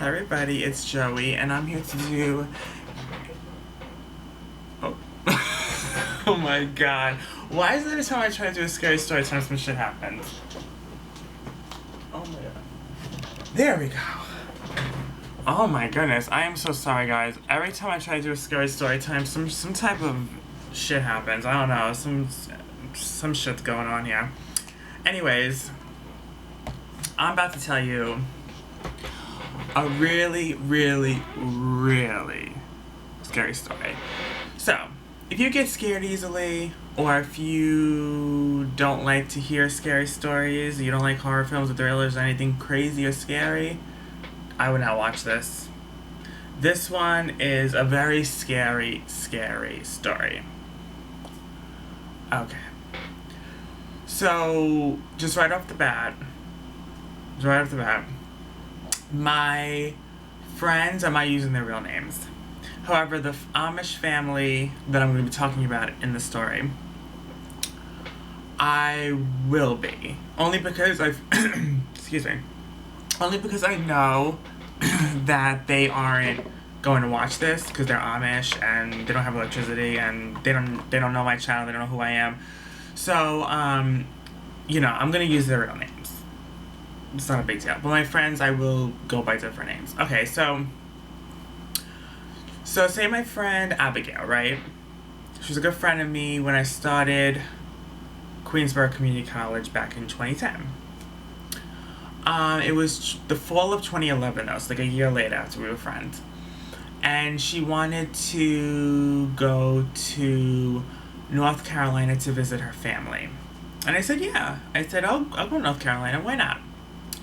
Hi everybody, it's Joey, and I'm here to do... Oh. Oh my god. Why is it every time I try to do a scary story time some shit happens? Oh my god. There we go. Oh my goodness, I am so sorry guys. Every time I try to do a scary story time, some type of shit happens. I don't know, some shit's going on here. Anyways, I'm about to tell you a really, really, really scary story. So, if you get scared easily, or if you don't like to hear scary stories, you don't like horror films or thrillers or anything crazy or scary, I would not watch this. This one is a very scary, scary story. Okay. So, just right off the bat, my friends, I'm not using their real names. However, the Amish family that I'm going to be talking about in the story, I will be. Only because excuse me. Only because I know that they aren't going to watch this because they're Amish and they don't have electricity and they don't know my channel, they don't know who I am. So, you know, I'm going to use their real names. It's not a big deal. But my friends, I will go by different names. Okay, so say my friend Abigail, right? She was a good friend of me when I started Queensborough Community College back in 2010. It was the fall of 2011 though, so like a year later after we were friends. And she wanted to go to North Carolina to visit her family. And I said, yeah. I said, I'll go to North Carolina, why not?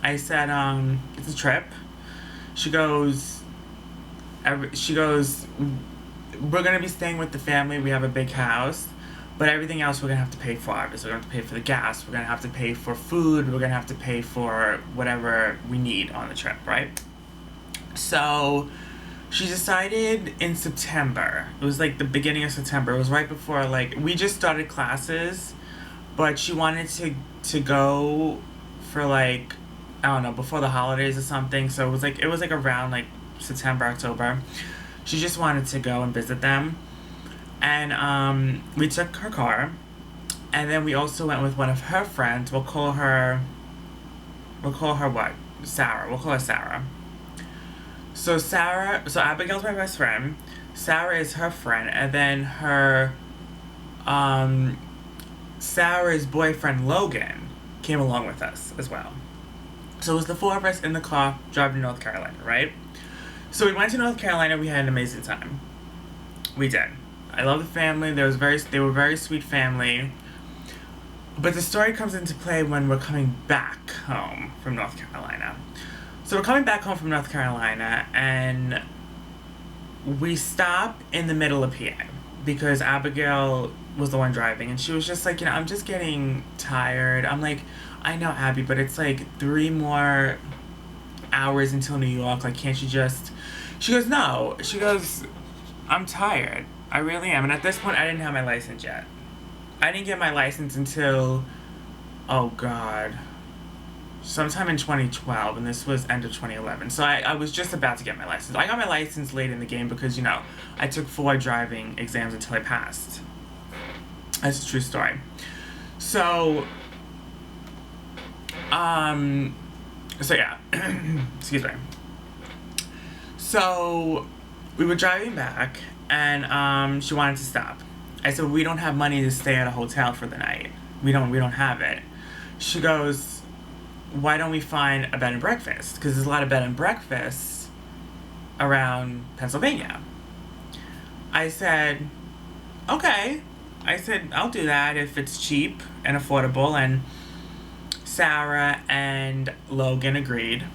I said, it's a trip. She goes, we're going to be staying with the family. We have a big house. But everything else we're going to have to pay for. Obviously, we're going to have to pay for the gas. We're going to have to pay for food. We're going to have to pay for whatever we need on the trip, right? So she decided in September. It was like the beginning of September. It was right before, like, we just started classes. But she wanted to go for, like, I don't know, before the holidays or something. So it was like around like September, October. She just wanted to go and visit them. And we took her car. And then we also went with one of her friends. We'll call her what? Sarah. We'll call her Sarah. So Abigail's my best friend. Sarah is her friend. And then her Sarah's boyfriend Logan came along with us as well. So it was the four of us in the car driving to North Carolina, right? So we went to North Carolina. We had an amazing time. We did. I love the family. They were a very sweet family. But the story comes into play when we're coming back home from North Carolina. So we're coming back home from North Carolina, and we stop in the middle of PA because Abigail was the one driving, and she was just like, I'm just getting tired. I'm like, I know, Abby, but it's like 3 more hours until New York. Like, can't you just... She goes, no. She goes, I'm tired. I really am. And at this point, I didn't have my license yet. I didn't get my license until, oh God, sometime in 2012, and this was end of 2011. So I was just about to get my license. I got my license late in the game because, I took 4 driving exams until I passed. That's a true story. So yeah, excuse me. So we were driving back, and she wanted to stop. I said, we don't have money to stay at a hotel for the night. We don't have it. She goes, why don't we find a bed and breakfast? Because there's a lot of bed and breakfasts around Pennsylvania. I said, okay. I said, I'll do that if it's cheap and affordable. And Sarah and Logan agreed.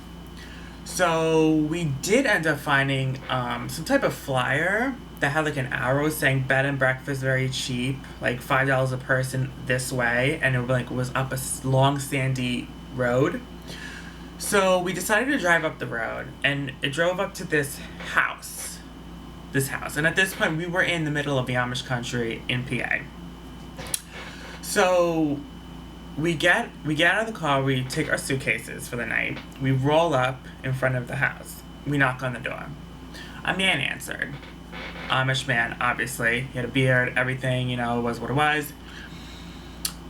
So we did end up finding some type of flyer that had like an arrow saying bed and breakfast very cheap, like $5 a person this way, and it was up a long sandy road. So we decided to drive up the road, and it drove up to this house. And at this point, we were in the middle of the Amish country in PA. So we get out of the car, we take our suitcases for the night, we roll up in front of the house. we knock on the door. A man answered. Amish man, obviously. He had a beard, everything, it was what it was.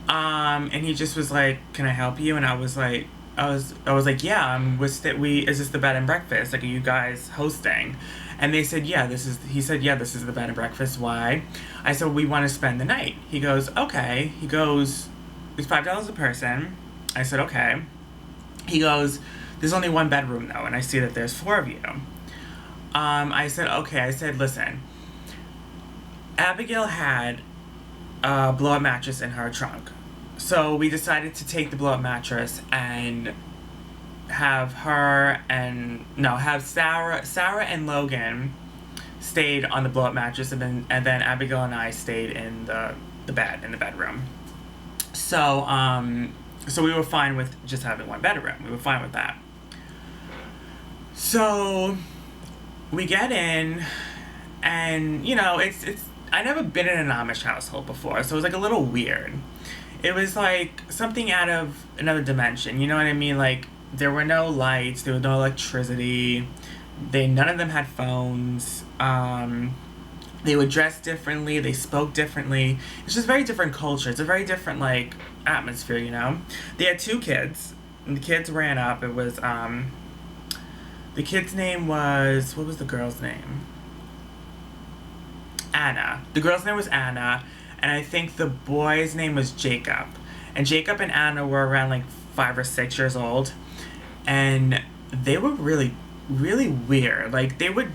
And he just was like, "Can I help you?" And I was like, "Yeah, is this the bed and breakfast? Like, are you guys hosting?" And they said, he said, "Yeah, this is the bed and breakfast. Why?" I said, "We want to spend the night." He goes, "Okay." He goes, "It's $5 a person." I said, "Okay." He goes, "There's only one bedroom though, and I see that there's 4 of you." I said, "Okay." I said, "Listen, Abigail had a blow-up mattress in her trunk. So we decided to take the blow-up mattress and have Sarah and Logan stayed on the blow-up mattress, and then Abigail and I stayed in the bedroom. So we were fine with just having one bedroom. We were fine with that. So we get in, and it's I never been in an Amish household before, so it was like a little weird. It was like something out of another dimension. You know what I mean? Like, there were no lights, there was no electricity. None of them had phones. They were dressed differently. They spoke differently. It's just a very different culture. It's a very different atmosphere. They had 2 kids, and the kids ran up. It was the kid's name was, what was the girl's name? Anna. The girl's name was Anna, and I think the boy's name was Jacob. And Jacob and Anna were around 5 or 6 years old, and they were really, really weird. They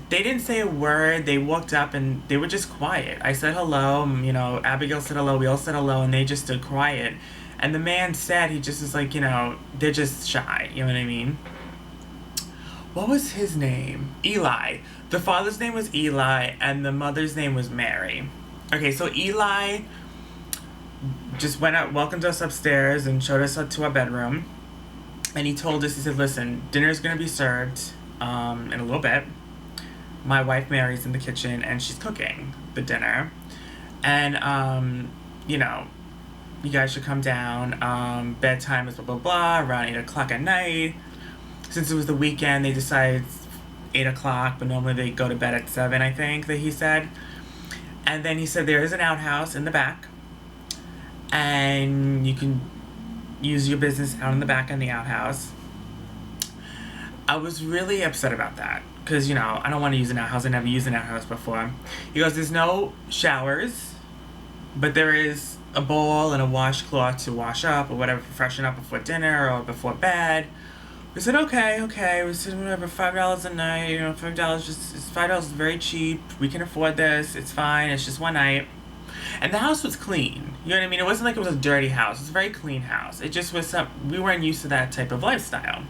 didn't say a word. They walked up and they were just quiet. I said hello. Abigail said hello. We all said hello, and they just stood quiet. And the man said, he just was like, they're just shy. You know what I mean? What was his name? Eli. The father's name was Eli, and the mother's name was Mary. Okay, so Eli just welcomed us upstairs and showed us to our bedroom. And he told us, he said, "Listen, dinner's going to be served in a little bit. My wife Mary's in the kitchen, and she's cooking the dinner. And, you guys should come down. Bedtime is blah, blah, blah, around 8 o'clock at night." Since it was the weekend, they decided 8 o'clock, but normally they go to bed at 7, I think, that he said. And then he said there is an outhouse in the back, and you can use your business out in the back in the outhouse. I was really upset about that, because, I don't want to use an outhouse. I never used an outhouse before. He goes, "There's no showers, but there is a bowl and a washcloth to wash up or whatever, freshen up before dinner or before bed." We said, okay. We said, whatever, $5 a night, $5 $5 is very cheap. We can afford this. It's fine. It's just one night. And the house was clean. You know what I mean? It wasn't like it was a dirty house. It was a very clean house. It just was we weren't used to that type of lifestyle.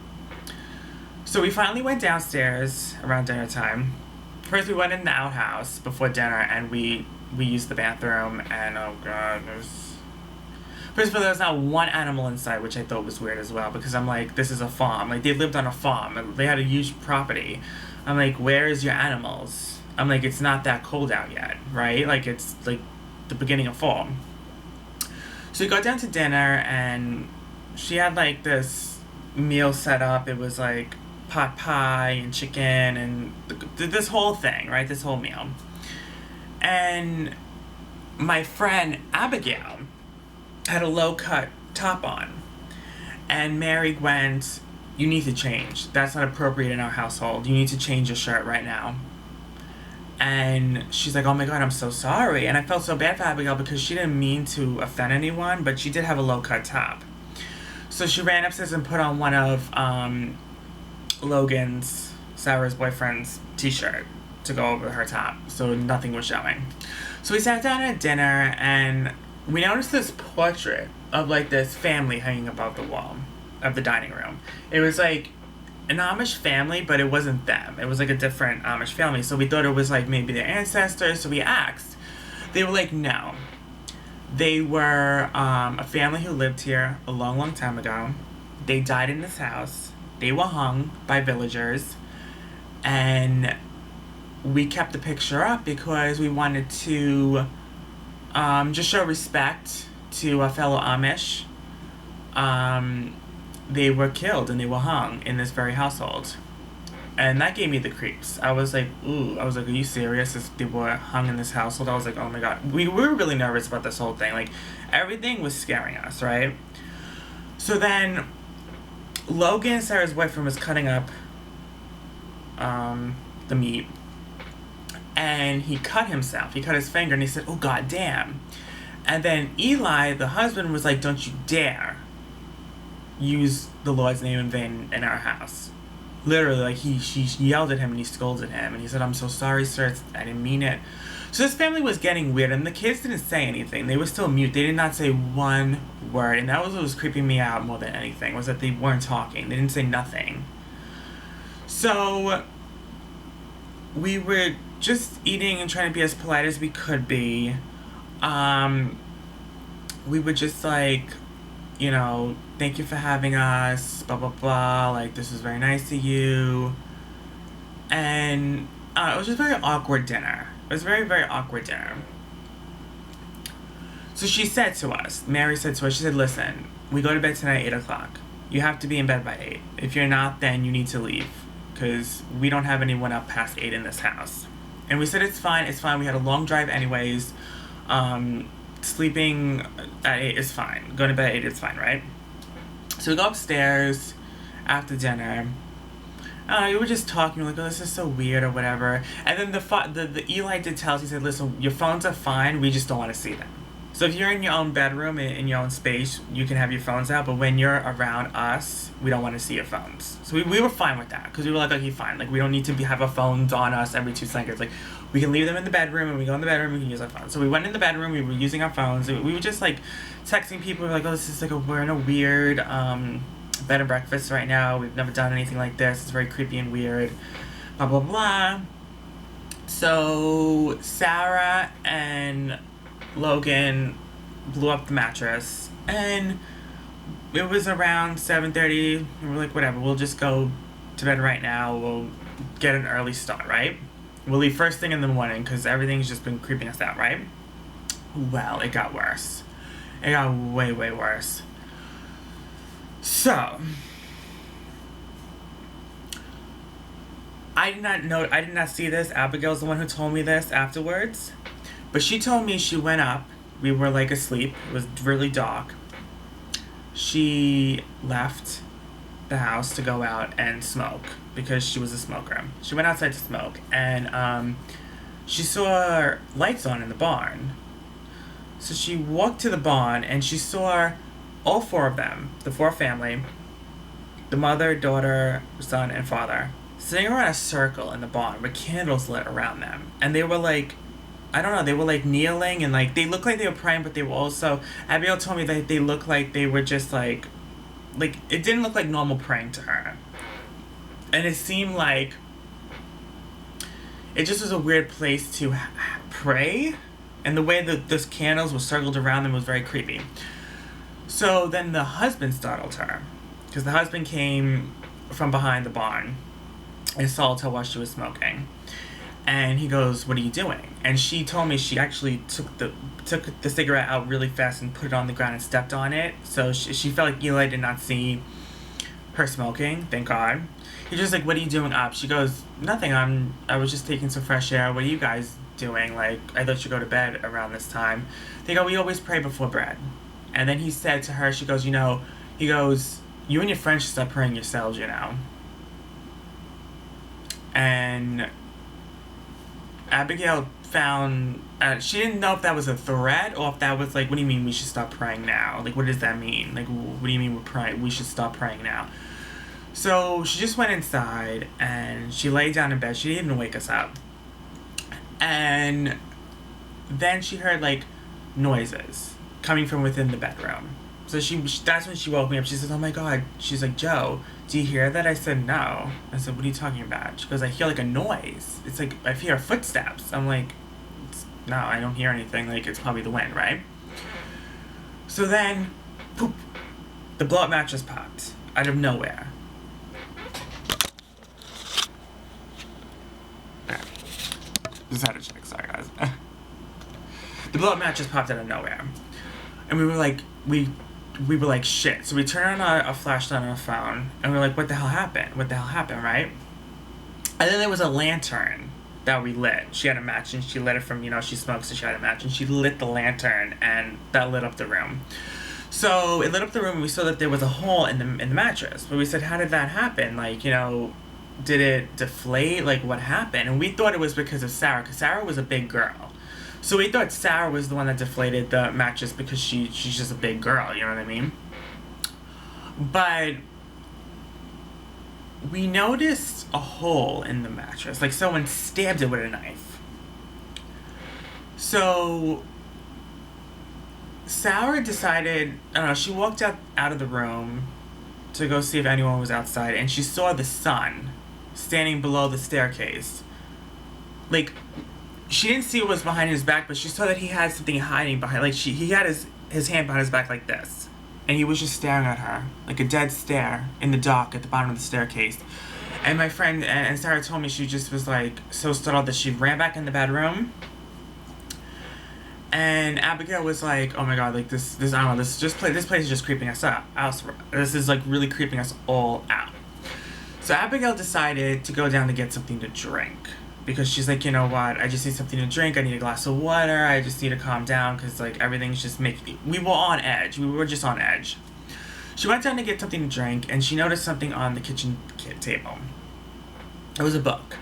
So we finally went downstairs around dinner time. First, we went in the outhouse before dinner, and we used the bathroom, and oh god, first of all, there was not one animal inside, which I thought was weird as well, because I'm like, this is a farm. They lived on a farm. They had a huge property. I'm like, where is your animals? I'm like, it's not that cold out yet, right? It's the beginning of fall. So we got down to dinner, and she had this meal set up. It was pot pie and chicken and this whole thing, right? This whole meal. And my friend Abigail had a low-cut top on. And Mary went, "You need to change. That's not appropriate in our household. You need to change your shirt right now." And she's like, "Oh my god, I'm so sorry." And I felt so bad for Abigail because she didn't mean to offend anyone, but she did have a low-cut top. So she ran upstairs and put on one of Logan's, Sarah's boyfriend's, t-shirt to go over her top, so nothing was showing. So we sat down at dinner, and we noticed this portrait of this family hanging above the wall of the dining room. It was an Amish family, but it wasn't them. It was a different Amish family. So we thought it was maybe their ancestors. So we asked. They were like, no. They were a family who lived here a long, long time ago. They died in this house. They were hung by villagers. And we kept the picture up because we wanted to just show respect to a fellow Amish. They were killed and they were hung in this very household. And that gave me the creeps. I was like, ooh. I was like, are you serious? This people were hung in this household. I was like, oh my god. We were really nervous about this whole thing. Like, everything was scaring us, right? So then, Logan, Sarah's boyfriend, was cutting up the meat. And he cut himself. He cut his finger and he said, oh god damn. And then Eli, the husband, was like, don't you dare use the Lord's name in vain in our house. Literally, like, she yelled at him and he scolded him. And he said, I'm so sorry, sir. I didn't mean it. So this family was getting weird. And the kids didn't say anything. They were still mute. They did not say one word. And that was what was creeping me out more than anything, was that they weren't talking. They didn't say nothing. So we were just eating and trying to be as polite as we could be. We were just like, you know, thank you for having us, blah, blah, blah. Like, this was very nice of you. And it was just a very awkward dinner. It was a very, very awkward dinner. So she said to us, Mary said to us, she said, listen, we go to bed tonight at 8 o'clock. You have to be in bed by 8. If you're not, then you need to leave. Because we don't have anyone up past 8 in this house. And we said, it's fine. We had a long drive anyways. Sleeping at 8 is fine. Going to bed at 8 is fine, right? So we go upstairs after dinner. We were just talking, like, oh, this is so weird or whatever. And then the Eli did tell us, he said, listen, your phones are fine, we just don't want to see them. So if you're in your own bedroom, in your own space, you can have your phones out, but when you're around us, we don't want to see your phones. So we were fine with that, because we were like, okay, fine. Like, we don't need to have our phones on us every 2 seconds. Like, we can leave them in the bedroom, and we go in the bedroom, we can use our phones. So we went in the bedroom, we were using our phones. We were just, like, texting people. We were like, oh, this is like we're in a weird bed and breakfast right now. We've never done anything like this. It's very creepy and weird. Blah, blah, blah. So Sarah and Logan blew up the mattress, and it was around 7:30, and we're like, whatever, we'll just go to bed right now. We'll get an early start, right? We'll leave first thing in the morning, because everything's just been creeping us out, right? Well, it got worse. It got way, way worse. So, I did not see this. Abigail's the one who told me this afterwards. But she told me she went up. We were, like, asleep. It was really dark. She left the house to go out and smoke, because she was a smoker. She went outside to smoke, and she saw lights on in the barn. So she walked to the barn, and she saw all 4 of them, the 4 family, the mother, daughter, son, and father, sitting around a circle in the barn with candles lit around them. And they were like, I don't know, they were like kneeling, and like they looked like they were praying, but they were also, Abigail told me that they looked like they were just like it didn't look like normal praying to her. And it seemed like it just was a weird place to pray, and the way that those candles were circled around them was very creepy. So then the husband startled her, because the husband came from behind the barn and startled her while she was smoking. And he goes, what are you doing? And she told me she actually took the cigarette out really fast and put it on the ground and stepped on it. So she felt like Eli did not see her smoking, thank God. He's just like, what are you doing up? She goes, nothing, I was just taking some fresh air. What are you guys doing? Like, I thought you go to bed around this time. They go, we always pray before bed. And then he said to her, she goes, you know, he goes, you and your friends should start praying yourselves, you know. And Abigail found, she didn't know if that was a threat or if that was like, what do you mean we should stop praying now? Like, what does that mean? Like, what do you mean we should stop praying now? So she just went inside and she lay down in bed. She didn't even wake us up. And then she heard like noises coming from within the bedroom. So that's when she woke me up. She says, oh my God. She's like, Joe, do you hear that? I said, no. I said, what are you talking about? She goes, I hear like a noise. It's like, I hear footsteps. I'm like, no, I don't hear anything. Like, it's probably the wind, right? So then, poop, the blow-up mattress popped out of nowhere. Just had to check, sorry guys. The blow-up mattress popped out of nowhere. And we were like, we were like, shit. So we turned on a flashlight on our phone, and we were like, what the hell happened? What the hell happened, right? And then there was a lantern that we lit. She had a match and she lit it from, she smokes, so she had a match and she lit the lantern and that lit up the room. So it lit up the room and we saw that there was a hole in the mattress. But we said, how did that happen? Like, did it deflate? Like, what happened? And we thought it was because of Sarah, because Sarah was a big girl. So we thought Sarah was the one that deflated the mattress because she's just a big girl, you know what I mean? But we noticed a hole in the mattress, like someone stabbed it with a knife. So Sarah decided, I don't know, she walked out of the room to go see if anyone was outside, and she saw the son standing below the staircase. Like, she didn't see what was behind his back, but she saw that he had something hiding behind, like he had his hand behind his back like this. And he was just staring at her, like a dead stare, in the dark at the bottom of the staircase. And my friend and Sarah told me she just was like so startled that she ran back in the bedroom. And Abigail was like, "Oh my God, like this I don't know, this place is just creeping us out. This is like really creeping us all out." So Abigail decided to go down to get something to drink. Because she's like, you know what, I just need something to drink, I need a glass of water, I just need to calm down, because, like, everything's just making... We were on edge. We were just on edge. She went down to get something to drink, and she noticed something on the kitchen table. It was a book.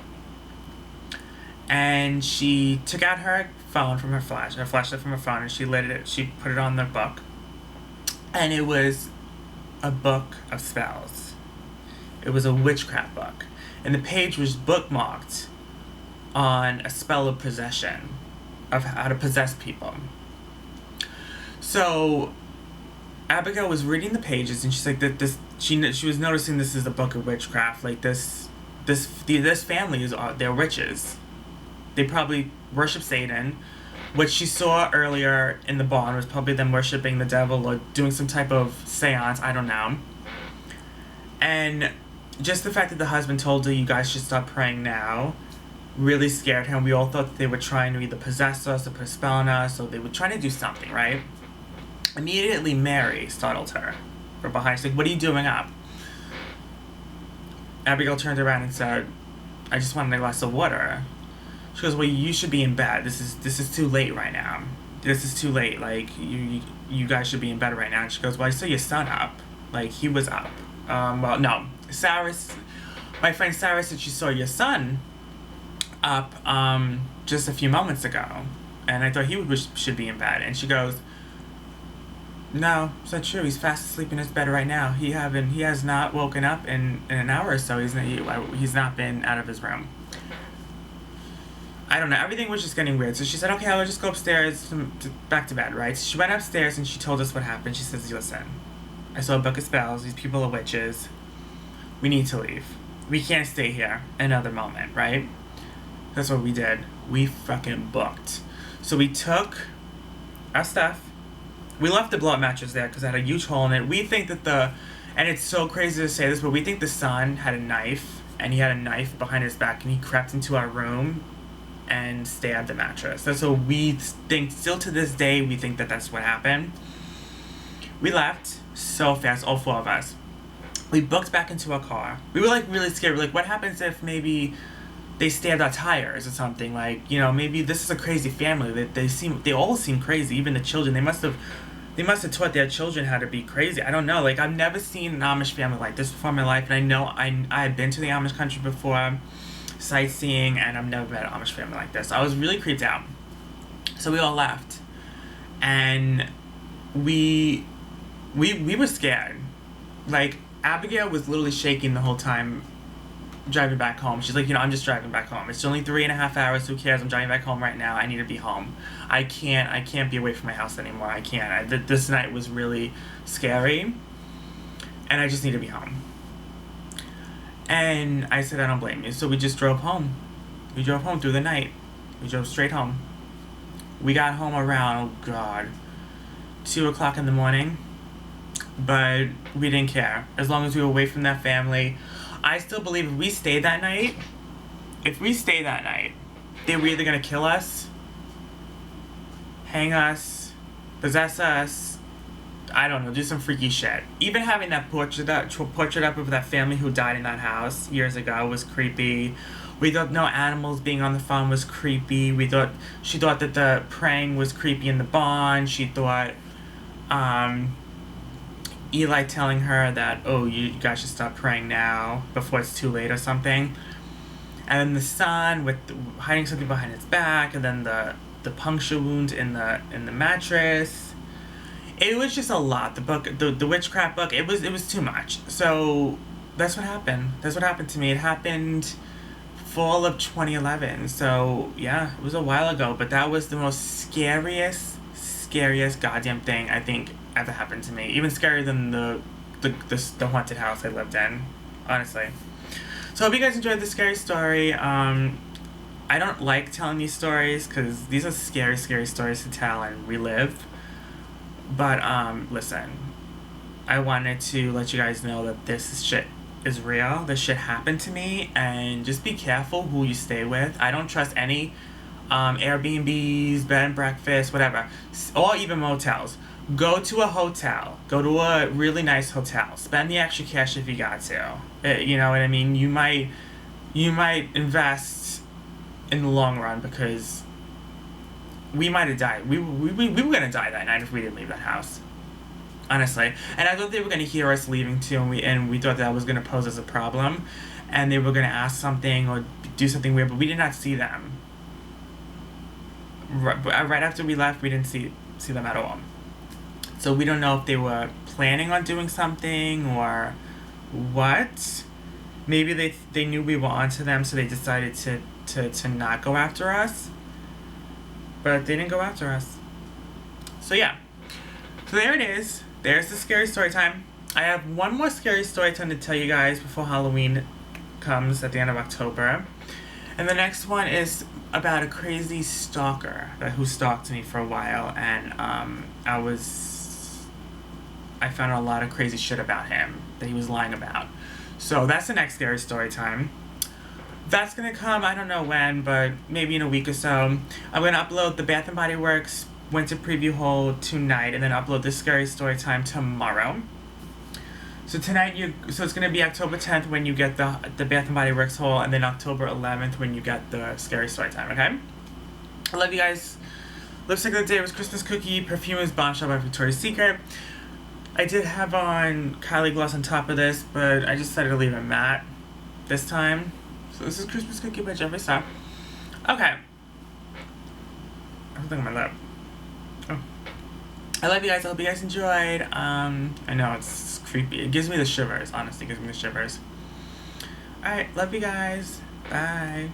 And she took out her phone from her flashlight from her phone, and she lit it, she put it on the book. And it was a book of spells. It was a witchcraft book. And the page was bookmarked on a spell of possession, of how to possess people. So Abigail was reading the pages, and she's like, she was noticing this is a book of witchcraft. Like this family they're witches. They probably worship Satan. What she saw earlier in the barn was probably them worshiping the devil or doing some type of seance. I don't know. And just the fact that the husband told her, "You guys should stop praying now," really scared him. We all thought that they were trying to either possess us or put a spell on us, or they were trying to do something, right? Immediately, Mary startled her from behind. She's like, "What are you doing up?" Abigail turned around and said, "I just wanted a glass of water." She goes, "Well, you should be in bed. This is too late right now. This is too late. Like, you guys should be in bed right now." And she goes, "Well, I saw your son up. Like, he was up." Well, no. My friend Sarah said she saw your son up just a few moments ago, and I thought should be in bed. And she goes, "No, it's not true. He's fast asleep in his bed right now. He has not woken up in an hour or so. He's not been out of his room." I don't know. Everything was just getting weird. So she said, "Okay, I'll just go upstairs back to bed," right? So she went upstairs and she told us what happened. She says, "Listen, I saw a book of spells. These people are witches. We need to leave. We can't stay here another moment," right? That's what we did. We fucking booked. So we took our stuff. We left the blow-up mattress there because it had a huge hole in it. We think that and it's so crazy to say this, but we think the son had a knife, and he had a knife behind his back, and he crept into our room and stabbed the mattress. That's what we think. Still to this day, we think that that's what happened. We left so fast, all four of us. We booked back into our car. We were like really scared. We're like, what happens if maybe they stabbed our tires or something? Like, maybe this is a crazy family. They all seem crazy. Even the children. They must have taught their children how to be crazy. I don't know. Like, I've never seen an Amish family like this before in my life, and I know I had been to the Amish country before, sightseeing, and I've never met an Amish family like this. I was really creeped out. So we all left, and we were scared. Like, Abigail was literally shaking the whole time driving back home. She's like, I'm just driving back home. It's only 3.5 hours. Who cares? I'm driving back home right now. I need to be home. I can't be away from my house anymore. I can't. This night was really scary, and I just need to be home. And I said, I don't blame you. So we just drove home. We drove home through the night. We drove straight home. We got home around, 2 o'clock in the morning. But we didn't care. As long as we were away from that family. I still believe if we stayed that night, they were either going to kill us, hang us, possess us, I don't know, do some freaky shit. Even having that portrait up of that family who died in that house years ago was creepy. We thought no animals being on the farm was creepy. She thought that the praying was creepy in the barn. She thought Eli telling her that, oh, you guys should stop praying now before it's too late or something. And then the son hiding something behind his back, and then the puncture wound in the mattress. It was just a lot. The witchcraft book, it was too much. So that's what happened. That's what happened to me. It happened fall of 2011. So yeah, it was a while ago, but that was the most scariest goddamn thing I think ever happened to me. Even scarier than the haunted house I lived in, honestly. So I hope you guys enjoyed this scary story. I don't like telling these stories because these are scary stories to tell and relive. But listen, I wanted to let you guys know that this shit is real. This shit happened to me, and just be careful who you stay with. I don't trust any Airbnbs, bed and breakfast, whatever, or even motels. Go to a hotel. Go to a really nice hotel. Spend the extra cash if you got to. You know what I mean? You might invest in the long run, because we might have died. We were gonna die that night if we didn't leave that house. Honestly. And I thought they were gonna hear us leaving too, and we thought that was gonna pose as a problem, and they were gonna ask something or do something weird, but we did not see them. Right after we left, we didn't see them at all. So we don't know if they were planning on doing something or what. Maybe they knew we were onto them, so they decided to not go after us. But they didn't go after us. So yeah. So there it is. There's the scary story time. I have one more scary story time to tell you guys before Halloween comes at the end of October. And the next one is about a crazy stalker who stalked me for a while, and I found a lot of crazy shit about him that he was lying about. So that's the next scary story time. That's gonna come, I don't know when, but maybe in a week or so. I'm gonna upload the Bath & Body Works winter preview haul tonight, and then upload this scary story time tomorrow. So tonight, so it's gonna be October 10th when you get the Bath & Body Works haul, and then October 11th when you get the scary story time, okay? I love you guys. Lipstick of the day was Christmas Cookie. Perfume is Bombshell by Victoria's Secret. I did have on Kylie gloss on top of this, but I just decided to leave it matte this time. So this is Christmas Cookie by Jeffree Star. Okay. I'm thinking my lip. Oh. I love you guys. I hope you guys enjoyed. I know it's creepy. It gives me the shivers. Honestly, it gives me the shivers. Alright, love you guys. Bye.